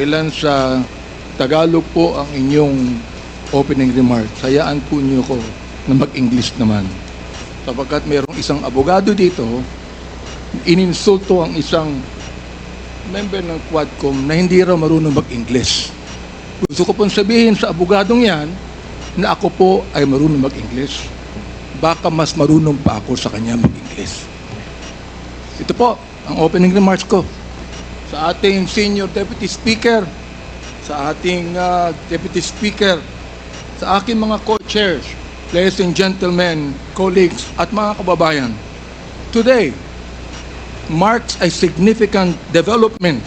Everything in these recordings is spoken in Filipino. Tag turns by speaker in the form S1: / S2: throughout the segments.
S1: Ilan sa Tagalog po ang inyong opening remarks. Hayaan po niyo ko na mag-English naman. Sapagkat mayroong isang abogado dito, ininsulto ang isang member ng Quadcom na hindi raw marunong mag-English. Gusto ko pong sabihin sa abogadong yan na ako po ay marunong mag-English. Baka mas marunong pa ako sa kanya mag-English. Ito po ang opening remarks ko. Sa ating Senior Deputy Speaker, sa ating Deputy Speaker, sa aking mga co-chairs, ladies and gentlemen, colleagues, at mga kababayan, today marks a significant development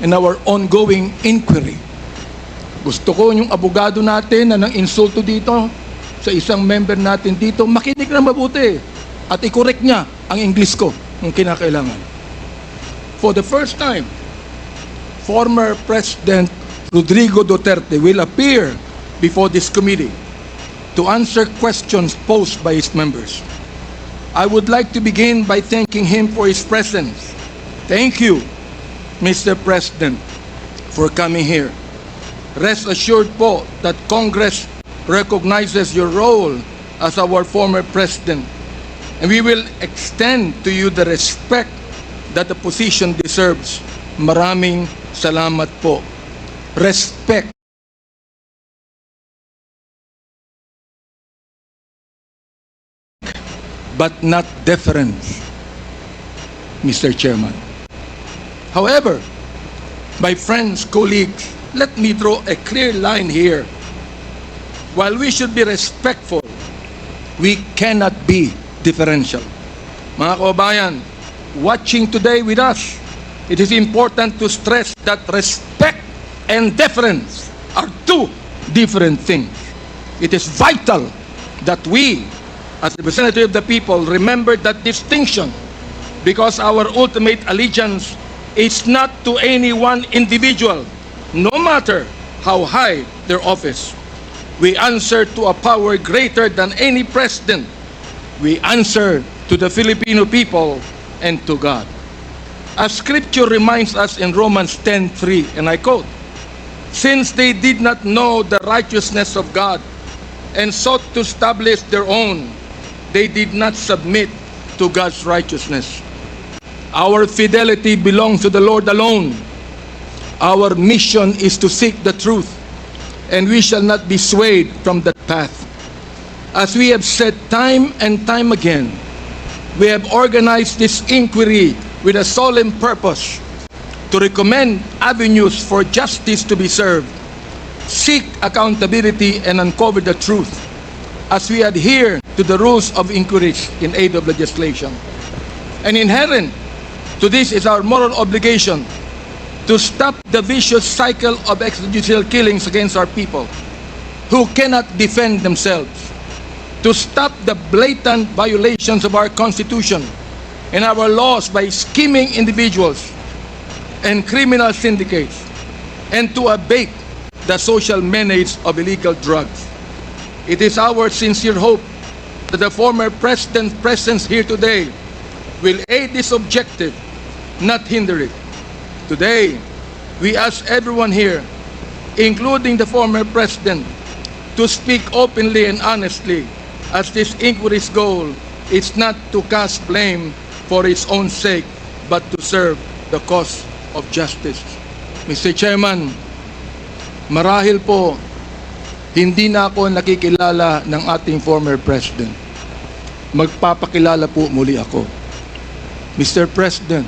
S1: in our ongoing inquiry. Gusto ko yung abogado natin na nang insulto dito sa isang member natin dito, makinig na mabuti at i-correct niya ang English ko kung kinakailangan. For the first time, former President Rodrigo Duterte will appear before this committee to answer questions posed by his members. I would like to begin by thanking him for his presence. Thank you, Mr. President, for coming here. Rest assured po that Congress recognizes your role as our former president, and we will extend to you the respect that the position deserves. Maraming salamat po. Respect. But not deference, Mr. Chairman. However, my friends, colleagues, let me draw a clear line here. While we should be respectful, we cannot be differential. Mga kababayan, watching today with us, it is important to stress that respect and deference are two different things. It is vital that we, as representatives of the people, remember that distinction, because our ultimate allegiance is not to any one individual, no matter how high their office. We answer to a power greater than any president. We answer to the Filipino people and to God. As Scripture reminds us in Romans 10:3, and I quote, "Since they did not know the righteousness of God and sought to establish their own, they did not submit to God's righteousness." Our fidelity belongs to the Lord alone. Our mission is to seek the truth, and we shall not be swayed from that path. As we have said time and time again, we have organized this inquiry with a solemn purpose to recommend avenues for justice to be served, seek accountability, and uncover the truth as we adhere to the rules of inquiry in aid of legislation. And inherent to this is our moral obligation to stop the vicious cycle of extrajudicial killings against our people who cannot defend themselves, to stop the blatant violations of our Constitution and our laws by scheming individuals and criminal syndicates, and to abate the social menace of illegal drugs. It is our sincere hope that the former President's presence here today will aid this objective, not hinder it. Today, we ask everyone here, including the former President, to speak openly and honestly, as this inquiry's goal is not to cast blame for its own sake, but to serve the cause of justice. Mr. Chairman, marahil po, hindi na ako nakikilala ng ating former President. Magpapakilala po muli ako. Mr. President,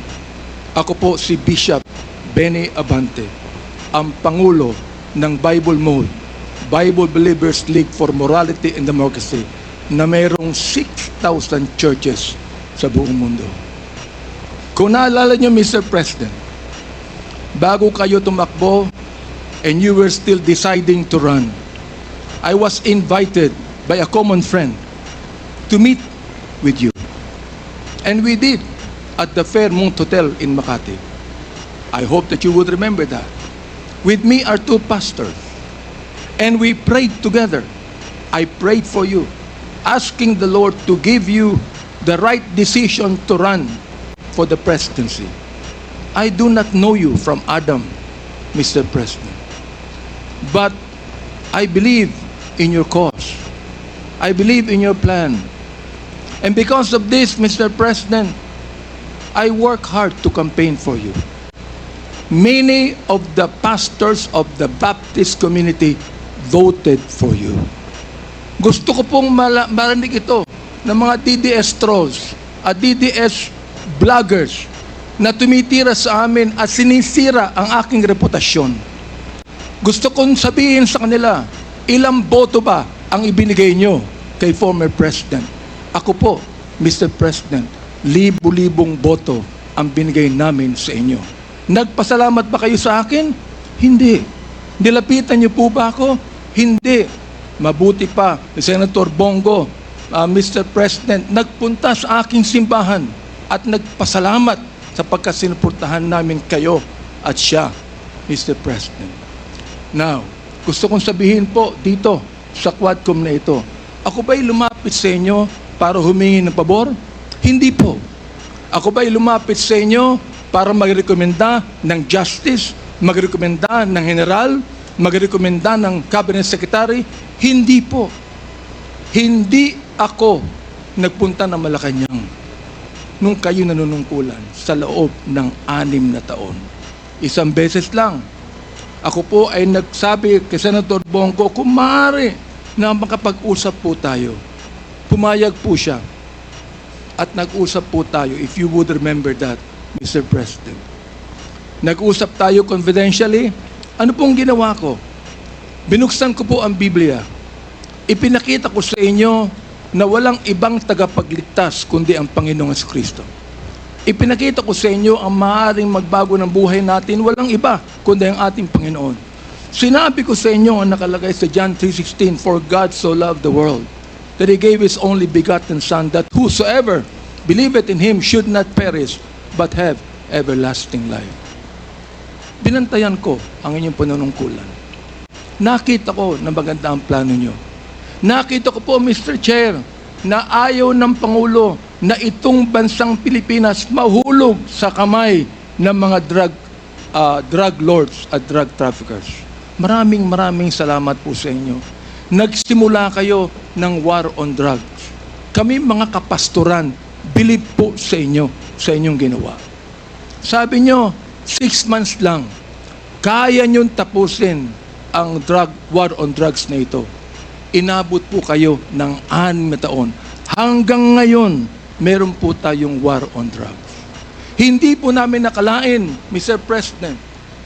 S1: ako po si Bishop Benny Abante, ang Pangulo ng Bible Mode, Bible Believers League for Morality and Democracy, na mayroong 6,000 churches sa buong mundo. Kung naalala niyo, Mr. President, bago kayo tumakbo and you were still deciding to run, I was invited by a common friend to meet with you. And we did at the Fairmont Hotel in Makati. I hope that you would remember that. With me are two pastors, and we prayed together. I prayed for you, asking the Lord to give you the right decision to run for the presidency. I do not know you from Adam, Mr. President. But I believe in your cause. I believe in your plan. And because of this, Mr. President, I work hard to campaign for you. Many of the pastors of the Baptist community voted for you. Gusto ko pong marinig ito ng mga DDS trolls at DDS vloggers na tumitira sa amin at sinisira ang aking reputasyon. Gusto kong sabihin sa kanila, ilang boto ba ang ibinigay nyo kay former President? Ako po, Mr. President, libo-libong boto ang binigay namin sa inyo. Nagpasalamat ba kayo sa akin? Hindi. Nilapitan niyo po ba ako? Hindi. Mabuti pa, Senator Bongo, Mr. President, nagpunta sa aking simbahan at nagpasalamat sapagkat sinuportahan namin kayo at siya, Mr. President. Now, gusto kong sabihin po dito sa Quadcom na ito, ako ba'y lumapit sa inyo para humingi ng pabor? Hindi po. Ako ba'y lumapit sa inyo para magrekomenda ng justice, magrekomenda ng general, magrekomenda ng cabinet secretary? Hindi po. Hindi ako nagpunta ng Malacanang nung kayo nanunungkulan sa loob ng 6 na taon. Isang beses lang. Ako po ay nagsabi kay Senator Bongo, kung maaari na makapag-usap po tayo. Pumayag po siya. At nag-usap po tayo, if you would remember that, Mr. President. Nag-usap tayo confidentially. Ano pong ginawa ko? Binuksan ko po ang Biblia. Ipinakita ko sa inyo na walang ibang tagapagligtas kundi ang Panginoong Kristo. Ipinakita ko sa inyo ang maaaring magbago ng buhay natin, walang iba kundi ang ating Panginoon. Sinabi ko sa inyo ang nakalagay sa John 3:16, for God so loved the world that He gave His only begotten Son, that whosoever believeth in Him should not perish, but have everlasting life. Binantayan ko ang inyong panunungkulan. Nakita ko na maganda ang plano nyo. Nakita ko po, Mr. Chair, na ayaw ng Pangulo na itong bansang Pilipinas mahulog sa kamay ng mga drug lords at drug traffickers. Maraming salamat po sa inyo. Nagsimula kayo ng war on drugs. Kami mga kapastoran, believe po sa inyo, sa inyong ginawa. Sabi nyo, 6 months lang, kaya nyo tapusin ang war on drugs na ito. Inabot po kayo ng 6 na taon. Hanggang ngayon, meron po tayong war on drugs. Hindi po namin nakalain, Mr. President,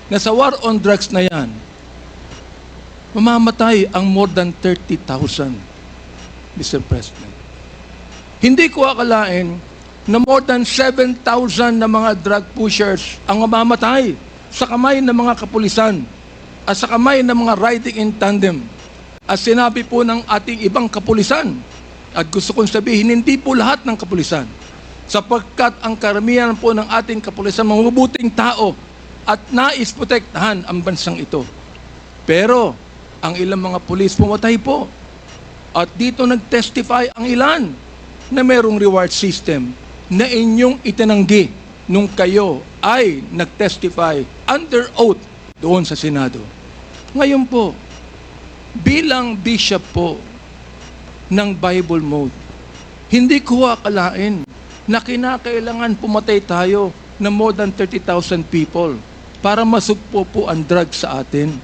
S1: na sa war on drugs na yan, mamamatay ang more than 30,000, Mr. President. Hindi ko akalain na more than 7,000 na mga drug pushers ang mamamatay sa kamay ng mga kapulisan at sa kamay ng mga riding in tandem. At sinabi po ng ating ibang kapulisan, at gusto kong sabihin, hindi po lahat ng kapulisan, sapagkat ang karamihan po ng ating kapulisan, mga mabuting tao, at nais protektahan ang bansang ito. Pero, ang ilang mga pulis pumatay po. At dito nag-testify ang ilan na merong reward system na inyong itinanggi nung kayo ay nag-testify under oath doon sa Senado. Ngayon po, bilang bishop po ng Bible Mode, hindi ko akalain na kinakailangan pumatay tayo ng more than 30,000 people para masugpo po ang drug sa atin.